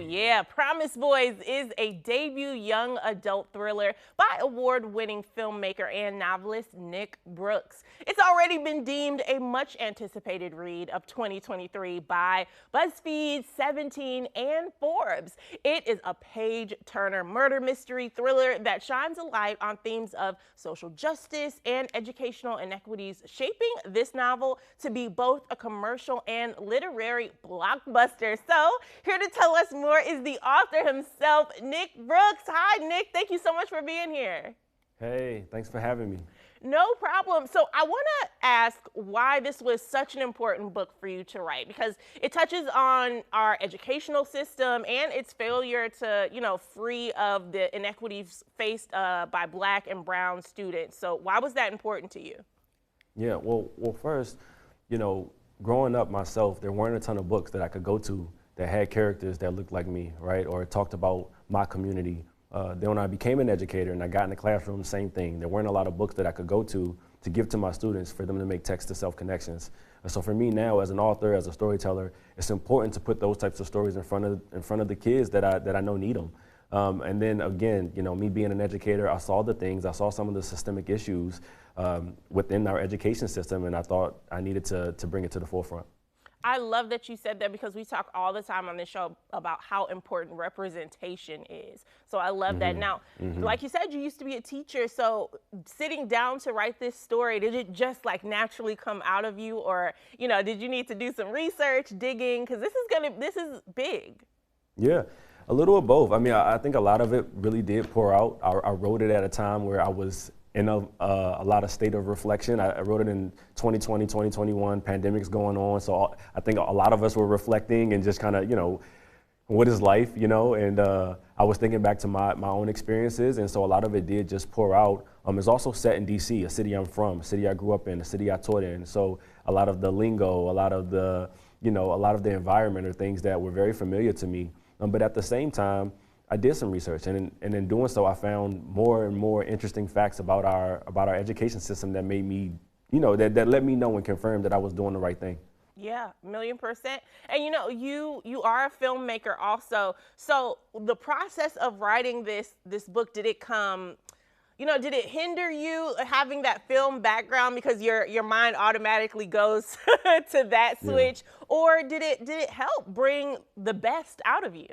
yeah, Promise Boys is a debut young adult thriller by award-winning filmmaker and novelist Nick Brooks. It's already been deemed a much-anticipated read of 2023 by BuzzFeed, 17, and Forbes. It is a page-turner murder mystery thriller that shines a light on themes of social justice and educational inequities, shaping this novel to be both a commercial and literary blockbuster. So, here to tell us more is the author himself, Nick Brooks. Hi, Nick. Thank you so much for being here. Hey, thanks for having me. No problem. So I want to ask why this was such an important book for you to write, because it touches on our educational system and its failure to, free of the inequities faced by Black and brown students. So why was that important to you? Yeah, well, first, growing up myself, there weren't a ton of books that I could go to that had characters that looked like me, right? Or talked about my community. Then when I became an educator and I got in the classroom, same thing. There weren't a lot of books that I could go to give to my students for them to make text-to-self connections. And so for me now, as an author, as a storyteller, it's important to put those types of stories in front of the kids that I know need them. And then again, me being an educator, I saw the things, I saw some of the systemic issues within our education system, and I thought I needed to bring it to the forefront. I love that you said that, because we talk all the time on this show about how important representation is. So I love that. Now, like you said, you used to be a teacher. So sitting down to write this story, did it just naturally come out of you, or, did you need to do some research, digging? Because this is big. Yeah, a little of both. I mean, I think a lot of it really did pour out. I wrote it at a time where I was in a lot of state of reflection. I wrote it in 2020, 2021, pandemic's going on. So I think a lot of us were reflecting and just kind of, what is life, and I was thinking back to my own experiences. And so a lot of it did just pour out. It's also set in DC, a city I'm from, a city I grew up in, a city I taught in. So a lot of the lingo, a lot of the environment are things that were very familiar to me. But at the same time, I did some research, and in doing so, I found more and more interesting facts about our education system that made me, that let me know and confirm that I was doing the right thing. Yeah, 1,000,000%. And you are a filmmaker also. So the process of writing this book, did it come, did it hinder you having that film background, because your mind automatically goes to that switch, or did it help bring the best out of you?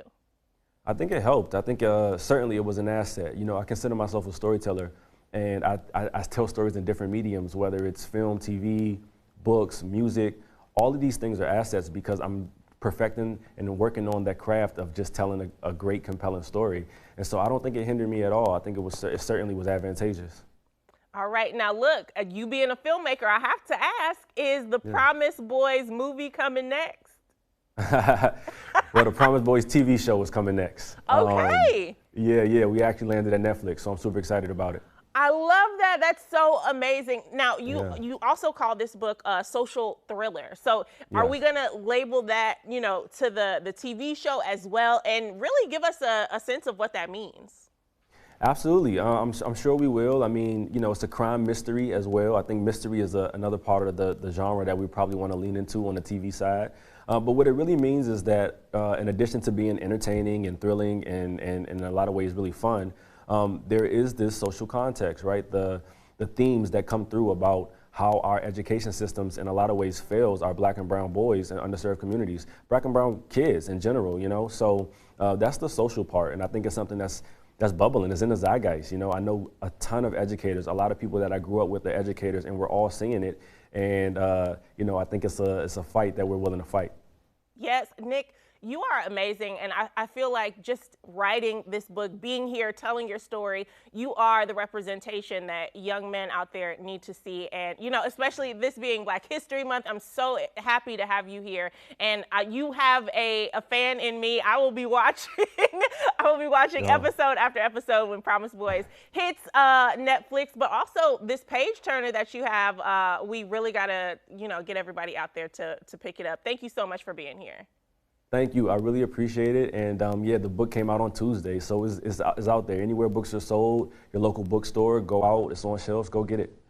I think it helped. I think certainly it was an asset. I consider myself a storyteller, and I tell stories in different mediums, whether it's film, TV, books, music. All of these things are assets because I'm perfecting and working on that craft of just telling a great, compelling story. And so I don't think it hindered me at all. I think it certainly was advantageous. All right. Now, look, you being a filmmaker, I have to ask, is the Promise Boys movie coming next? Well, the Promise Boys TV show is coming next. Okay. Yeah, we actually landed at Netflix, so I'm super excited about it. I love that. That's so amazing. Now, you also call this book a social thriller. So are we going to label that, to the TV show as well, and really give us a sense of what that means? Absolutely. I'm sure we will. I mean, it's a crime mystery as well. I think mystery is another part of the genre that we probably want to lean into on the TV side. But what it really means is that in addition to being entertaining and thrilling and in a lot of ways really fun, there is this social context, right? The themes that come through about how our education systems in a lot of ways fails our Black and brown boys and underserved communities, Black and brown kids in general, So that's the social part, and I think it's something that's bubbling. It's in the zeitgeist. I know a ton of educators, a lot of people that I grew up with are educators, and we're all seeing it. And I think it's a fight that we're willing to fight. Yes, Nick, you are amazing, and I feel like just writing this book, being here, telling your story, you are the representation that young men out there need to see. And, especially this being Black History Month, I'm so happy to have you here. And you have a fan in me. I will be watching episode after episode when Promise Boys hits Netflix. But also this page turner that you have, we really got to, get everybody out there to pick it up. Thank you so much for being here. Thank you. I really appreciate it. And the book came out on Tuesday, so it's out there. Anywhere books are sold, your local bookstore, go out. It's on shelves. Go get it.